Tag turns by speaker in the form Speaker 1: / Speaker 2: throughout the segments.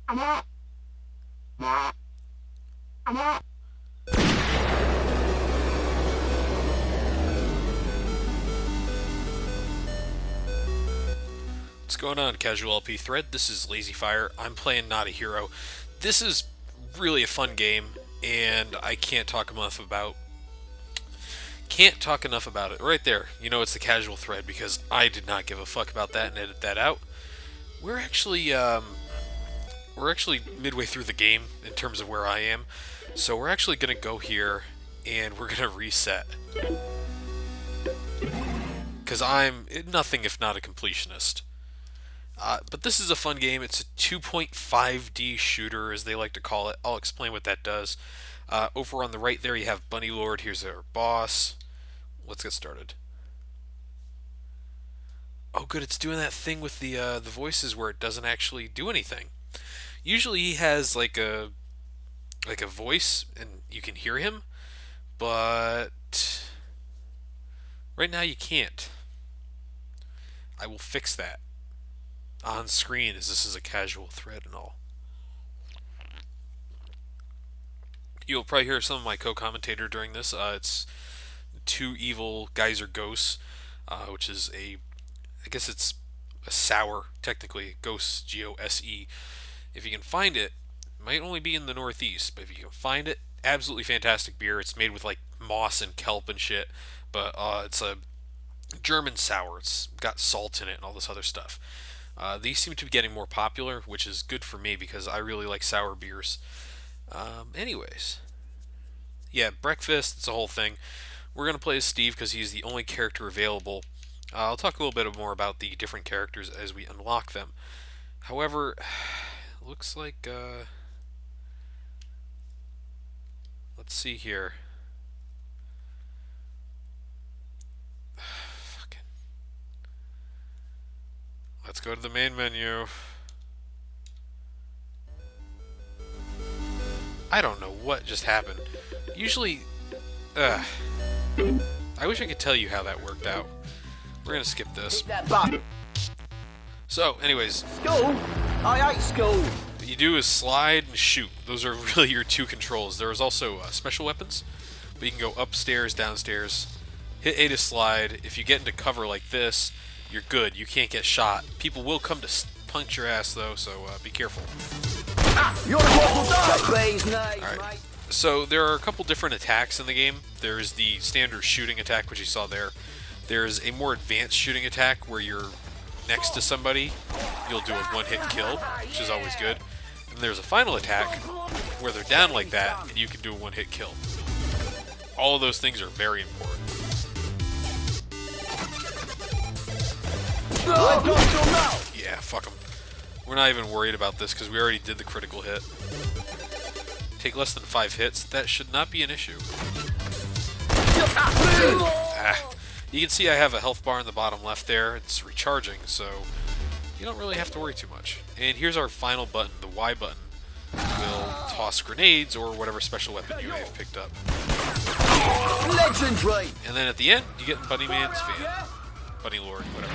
Speaker 1: What's going on, Casual LP Thread? This is Lazy Fire. I'm playing Not a Hero. This is really a fun game, and I can't talk enough about it. Right there, you know it's the Casual Thread because I did not give a fuck about that and edit that out. We're actually midway through the game in terms of where I am, so we're actually gonna go here and we're gonna reset because I'm nothing if not a completionist. But this is a fun game. It's a 2.5D shooter, as they like to call it. I'll explain what that does. Over on the right there, you have Bunnylord. Here's our boss. Let's get started. Oh, good. It's doing that thing with the voices where it doesn't actually do anything. Usually, he has like a voice, and you can hear him, but right now you can't. I will fix that on screen, as this is a casual thread and all. You'll probably hear some of my co-commentator during this. It's Two Evil Geyser Ghosts, which is I guess it's a sour, technically, Ghost, Gose. If you can find it, it might only be in the Northeast, but if you can find it, absolutely fantastic beer. It's made with like moss and kelp and shit, but it's a German sour. It's got salt in it and all this other stuff. These seem to be getting more popular, which is good for me because I really like sour beers. Anyways, yeah, breakfast, it's a whole thing. We're going to play as Steve because he's the only character available. I'll talk a little bit more about the different characters as we unlock them. However, looks like, let's see here. Let's go to the main menu. I don't know what just happened. Usually, I wish I could tell you how that worked out. We're gonna skip this. So, anyways,
Speaker 2: School? I hate school.
Speaker 1: what you do is slide and shoot. Those are really your two controls. There is also special weapons, but you can go upstairs, downstairs. Hit A to slide. If you get into cover like this, you're good. You can't get shot. People will come to punch your ass, though, so be careful.
Speaker 2: You're a
Speaker 1: Alright, so there are a couple different attacks in the game. There's the standard shooting attack, which you saw there. There's a more advanced shooting attack where you're next to somebody. You'll do a one-hit kill, which is always good. And there's a final attack where they're down like that, and you can do a one-hit kill. All of those things are very important. Yeah, fuck them. We're not even worried about this because we already did the critical hit. Take less than 5 hits. That should not be an issue. You can see I have a health bar in the bottom left there. It's recharging, so you don't really have to worry too much. And here's our final button, the Y button. Will toss grenades or whatever special weapon you may have picked up.
Speaker 2: Legendary.
Speaker 1: And then at the end, you get Bunnyman's van. Bunnylord, whatever.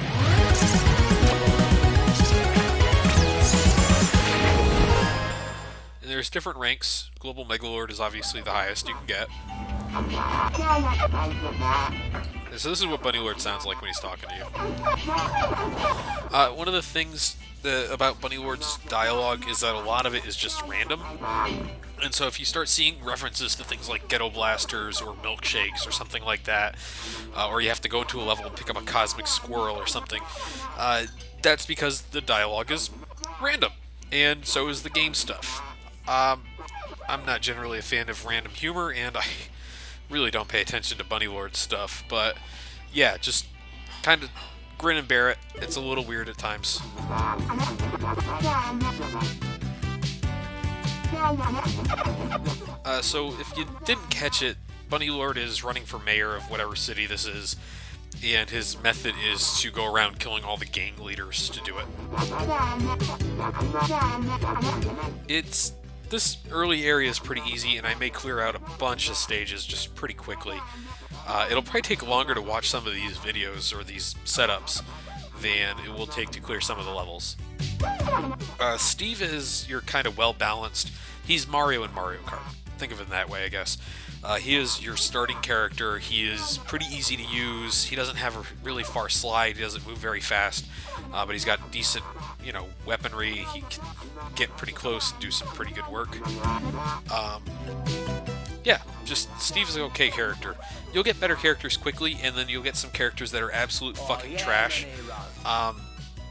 Speaker 1: And there's different ranks. Global Megalord is obviously the highest you can get. And so this is what Bunnylord sounds like when he's talking to you. One of the things about Bunnylord's dialogue is that a lot of it is just random. And so if you start seeing references to things like ghetto blasters or milkshakes or something like that, or you have to go into a level and pick up a cosmic squirrel or something, that's because the dialogue is random. And so is the game stuff. I'm not generally a fan of random humor, and I really don't pay attention to Bunnylord's stuff, but yeah, just kind of grin and bear it. It's a little weird at times. So if you didn't catch it, Bunnylord is running for mayor of whatever city this is, and his method is to go around killing all the gang leaders to do it. This early area is pretty easy, and I may clear out a bunch of stages just pretty quickly. It'll probably take longer to watch some of these videos or these setups than it will take to clear some of the levels. Steve is your kind of well-balanced. He's Mario in Mario Kart. Think of it that way, I guess. He is your starting character. He is pretty easy to use. He doesn't have a really far slide. He doesn't move very fast, but he's got decent, weaponry. He can get pretty close and do some pretty good work. Yeah, just Steve's an okay character. You'll get better characters quickly, and then you'll get some characters that are absolute fucking trash.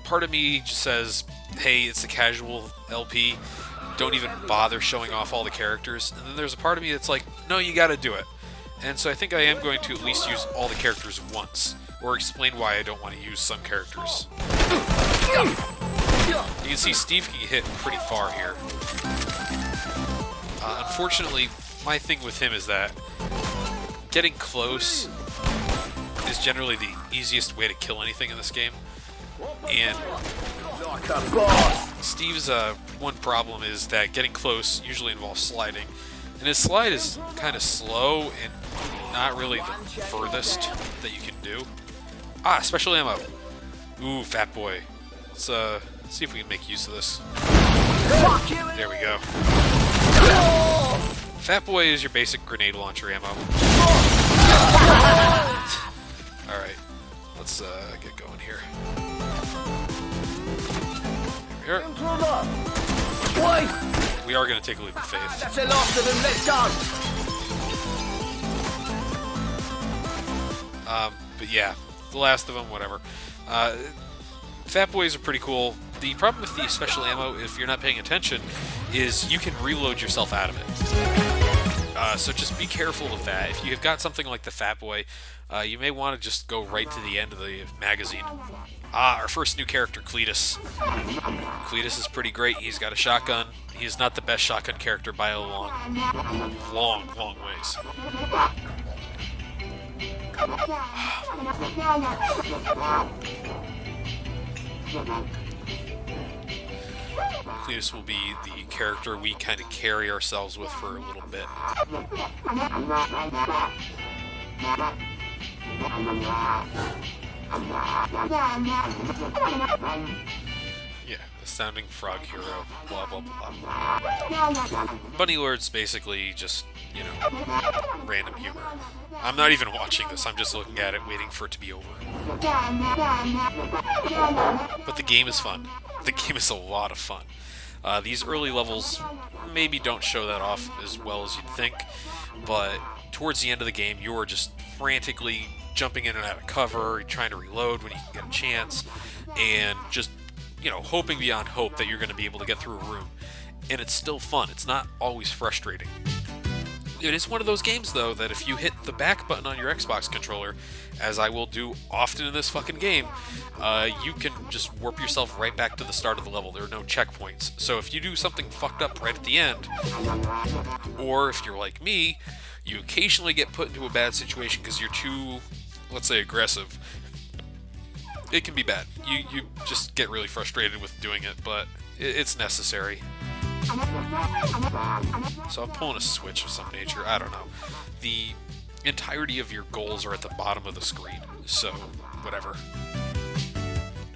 Speaker 1: Part of me just says, hey, it's a casual LP. Don't even bother showing off all the characters. And then there's a part of me that's like, no, you gotta do it. And so I think I am going to at least use all the characters once, or explain why I don't want to use some characters. You can see Steve can hit pretty far here. Unfortunately, my thing with him is that getting close is generally the easiest way to kill anything in this game. And Steve's one problem is that getting close usually involves sliding. And his slide is kind of slow and not really the furthest that you can do. Special ammo. Ooh, fat boy. Let's see if we can make use of this. There we go. Fat boy is your basic grenade launcher ammo. Alright, let's get going here. There we are. We are going to take a leap of faith.
Speaker 2: That's the last of them. Let's go.
Speaker 1: But yeah, the last of them, whatever. Fat boys are pretty cool. The problem with the special ammo, if you're not paying attention, is you can reload yourself out of it. So just be careful of that. If you've got something like the Fat Boy, you may want to just go right to the end of the magazine. Our first new character, Cletus. Cletus is pretty great. He's got a shotgun. He's not the best shotgun character by a long ways. Cletus will be the character we kind of carry ourselves with for a little bit. Yeah, astounding frog hero, blah blah blah. Bunnylord's basically just, random humor. I'm not even watching this, I'm just looking at it, waiting for it to be over. But the game is fun. The game is a lot of fun. These early levels maybe don't show that off as well as you'd think, but towards the end of the game, you are just frantically jumping in and out of cover, trying to reload when you can get a chance, and just, hoping beyond hope that you're going to be able to get through a room. And it's still fun. It's not always frustrating. It is one of those games, though, that if you hit the back button on your Xbox controller, as I will do often in this fucking game, you can just warp yourself right back to the start of the level. There are no checkpoints. So if you do something fucked up right at the end, or if you're like me, you occasionally get put into a bad situation because you're too, let's say, aggressive, it can be bad. You just get really frustrated with doing it, but it's necessary. So I'm pulling a switch of some nature. I don't know. The entirety of your goals are at the bottom of the screen, so whatever.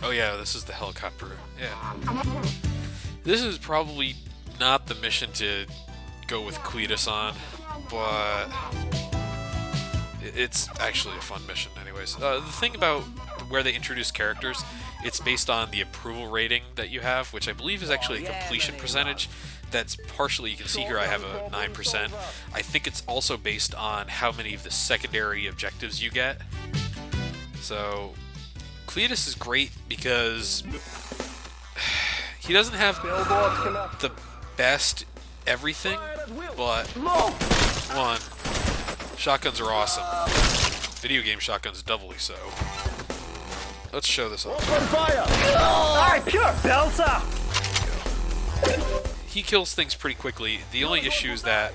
Speaker 1: Oh yeah, this is the helicopter. Yeah. This is probably not the mission to go with Cletus on, but it's actually a fun mission anyways. The thing about where they introduce characters, it's based on the approval rating that you have, which I believe is actually a completion percentage. That's partially, you can see here I have a 9%. I think it's also based on how many of the secondary objectives you get. So Cletus is great because he doesn't have the best everything, but one, shotguns are awesome. Video game shotguns doubly so. Let's show this off.
Speaker 2: Pure belter!
Speaker 1: He kills things pretty quickly. The only issue is that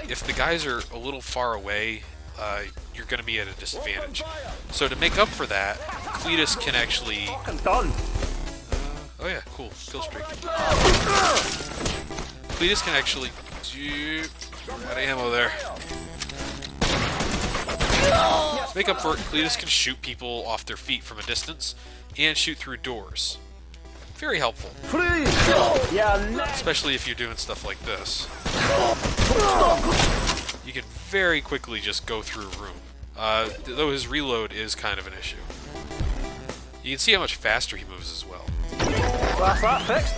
Speaker 1: if the guys are a little far away, you're going to be at a disadvantage. So to make up for that, Cletus can actually...
Speaker 2: I'm done.
Speaker 1: Oh yeah, cool. Kill streak. Cletus can actually... Out of ammo there. To make up for it, Cletus can shoot people off their feet from a distance and shoot through doors. very helpful,
Speaker 2: Freeze! Yeah,
Speaker 1: especially if you're doing stuff like this. You can very quickly just go through a room, though his reload is kind of an issue. You can see how much faster he moves as well.
Speaker 2: that's that fixed.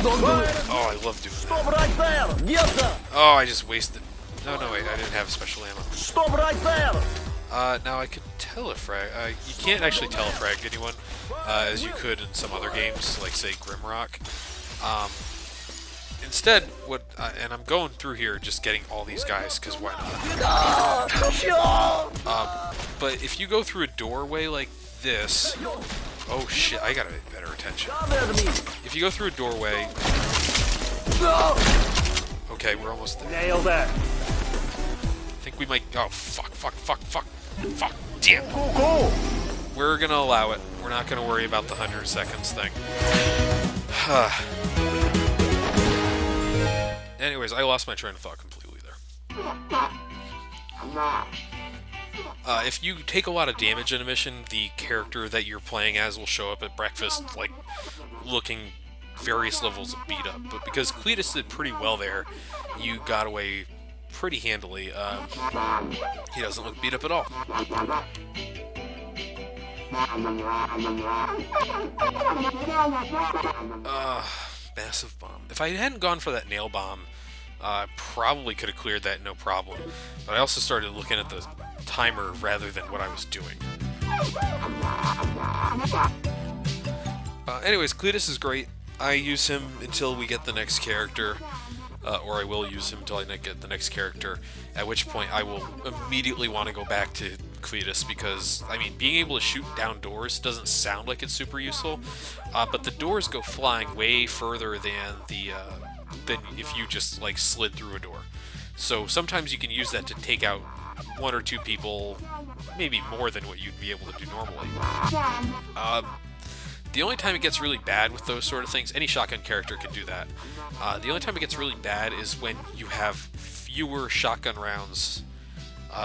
Speaker 2: Don't do it.
Speaker 1: Oh, I love doing
Speaker 2: Stop
Speaker 1: that.
Speaker 2: right there. Yes, sir.
Speaker 1: Oh, I just wasted. No, wait, I didn't have special ammo.
Speaker 2: Stop right there.
Speaker 1: Now I could telefrag. You can't actually telefrag anyone, as you could in some other games, like say Grimrock. Instead, and I'm going through here just getting all these guys, because why not? But if you go through a doorway like this, oh shit, I gotta pay better attention. If you go through a doorway, okay, we're almost there.
Speaker 2: Nailed it.
Speaker 1: I think we might. Oh fuck! Damn.
Speaker 2: Go.
Speaker 1: We're gonna allow it. We're not gonna worry about the 100 seconds thing. Anyways, I lost my train of thought completely there. If you take a lot of damage in a mission, the character that you're playing as will show up at breakfast, like, looking various levels of beat up. But because Cletus did pretty well there, you got away pretty handily. He doesn't look beat up at all. Massive bomb. If I hadn't gone for that nail bomb, I probably could have cleared that no problem. But I also started looking at the timer rather than what I was doing. Anyways, Cletus is great. I use him until we get the next character. Or I will use him until I get the next character, at which point I will immediately want to go back to Cletus because, I mean, being able to shoot down doors doesn't sound like it's super useful, but the doors go flying way further than than if you just, like, slid through a door. So sometimes you can use that to take out one or two people, maybe more than what you'd be able to do normally. The only time it gets really bad with those sort of things, any shotgun character can do that. The only time it gets really bad is when you have fewer shotgun rounds.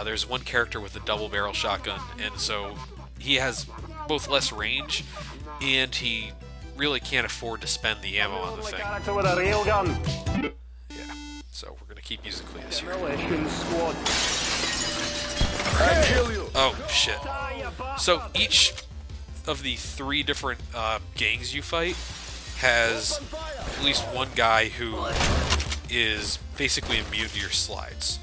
Speaker 1: There's one character with a double barrel shotgun, and so he has both less range, and he really can't afford to spend the ammo on the thing.
Speaker 2: Character with a railgun.
Speaker 1: Yeah, so we're gonna keep using Cletus here.
Speaker 2: Demolition squad.
Speaker 1: Oh shit! So each of the 3 different gangs you fight has at least one guy who is basically immune to your slides.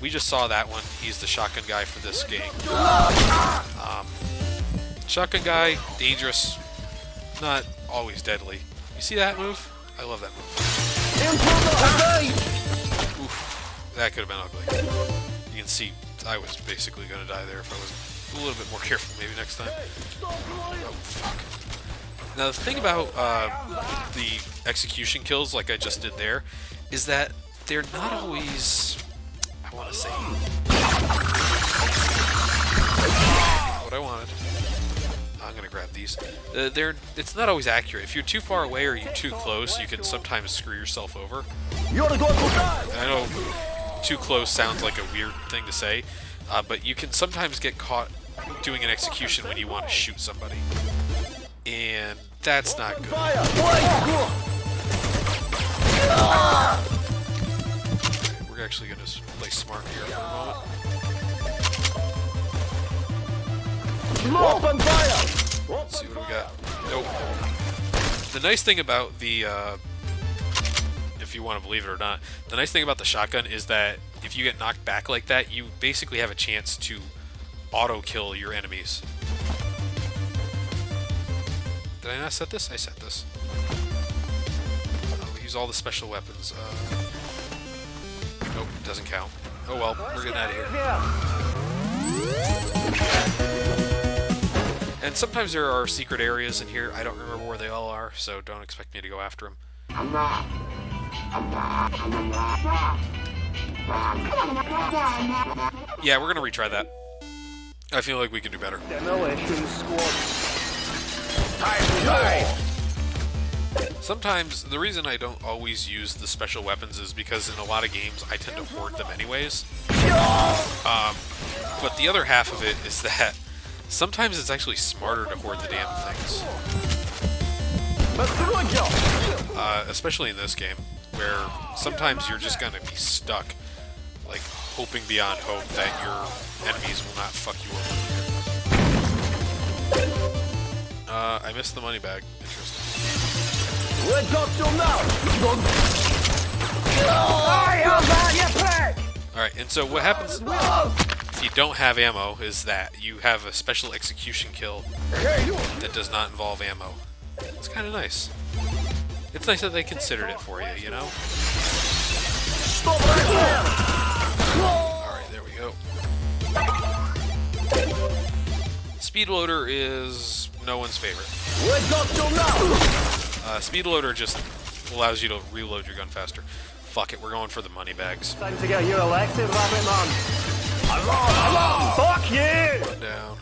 Speaker 1: We just saw that one. He's the shotgun guy for this gang. Shotgun guy, dangerous, not always deadly. You see that move? I love that move. Oof, that could have been ugly. You can see I was basically going to die there if I was a little bit more careful maybe next time. Oh, fuck. Now, the thing about the execution kills, like I just did there, is that they're not always, I want to say, what I wanted. I'm going to grab these. It's not always accurate. If you're too far away or you're too close, you can sometimes screw yourself over.
Speaker 2: You're the guy.
Speaker 1: I know too close sounds like a weird thing to say, but you can sometimes get caught doing an execution when you want to shoot somebody. And that's not good. Okay, we're actually going to play smart here for a moment.
Speaker 2: Open fire.
Speaker 1: Let's see what we got. Nope. The nice thing about the, if you want to believe it or not, the nice thing about the shotgun is that if you get knocked back like that, you basically have a chance to auto-kill your enemies. Did I not set this? I set this. We use all the special weapons. Nope, doesn't count. Oh well, we're getting out of here. And sometimes there are secret areas in here. I don't remember where they all are, so don't expect me to go after them. Yeah, we're gonna retry that. I feel like we can do better.
Speaker 2: Demolition squad.
Speaker 1: Sometimes, the reason I don't always use the special weapons is because in a lot of games I tend to hoard them anyways. But the other half of it is that Sometimes it's actually smarter to hoard the damn things. Especially in this game, where sometimes you're just gonna be stuck, like, hoping beyond hope that your enemies will not fuck you over. I missed the money bag. Interesting. Alright, and so what happens if you don't have ammo is that you have a special execution kill that does not involve ammo. It's kind of nice. It's nice that they considered it for you, you know? Alright, there we go. Speed loader is no one's favorite. Speed loader just allows you to reload your gun faster. Fuck it, we're going for the money bags.
Speaker 2: Time to get you elected, rabbit man. Alarm! Fuck you!
Speaker 1: Run down.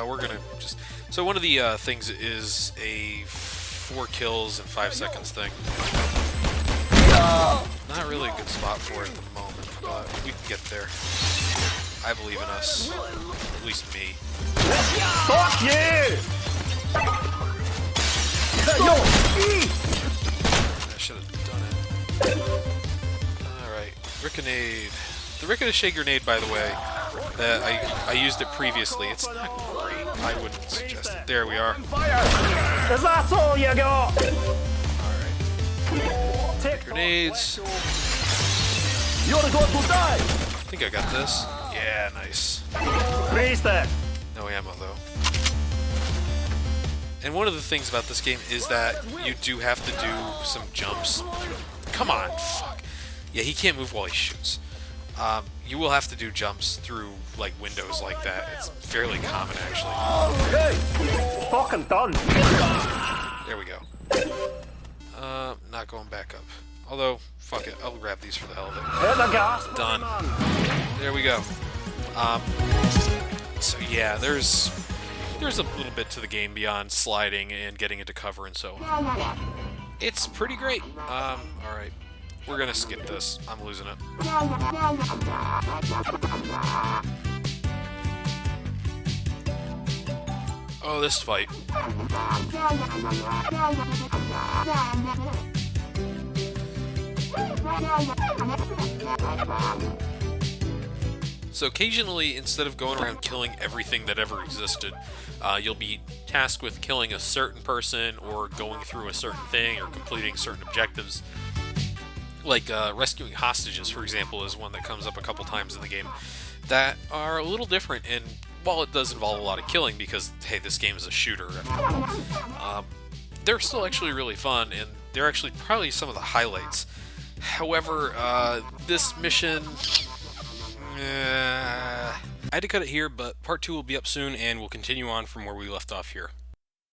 Speaker 1: We're gonna just... So one of the things is a 4 kills in 5 seconds thing. Not really a good spot for it at the moment, but we can get there. I believe in us. At least me.
Speaker 2: Fuck you!
Speaker 1: I should have done it. Alright. Rickenade. The Ricochet grenade, by the way, that I used it previously. It's not great. I wouldn't suggest it. There we are.
Speaker 2: Is that all you got?
Speaker 1: Alright. Grenades.
Speaker 2: You're the god who died!
Speaker 1: I think I got this. Yeah, nice.
Speaker 2: Freeze that!
Speaker 1: No ammo, though. And one of the things about this game is that you do have to do some jumps. Come on, fuck. Yeah, he can't move while he shoots. You will have to do jumps through, like, windows like that. It's fairly common, actually.
Speaker 2: Hey! Fucking done!
Speaker 1: There we go. Not going back up. Although, fuck it, I'll grab these for the hell of it.
Speaker 2: Hit the gas!
Speaker 1: Done. There we go. So yeah, there's a little bit to the game beyond sliding and getting into cover and so on. It's pretty great. Alright. We're gonna skip this. I'm losing it. Oh, this fight. So occasionally, instead of going around killing everything that ever existed, you'll be tasked with killing a certain person or going through a certain thing or completing certain objectives. Like rescuing hostages, for example, is one that comes up a couple times in the game that are a little different, and while it does involve a lot of killing because, hey, this game is a shooter, they're still actually really fun, and they're actually probably some of the highlights. However, this mission... I had to cut it here, but part 2 will be up soon, and we'll continue on from where we left off here.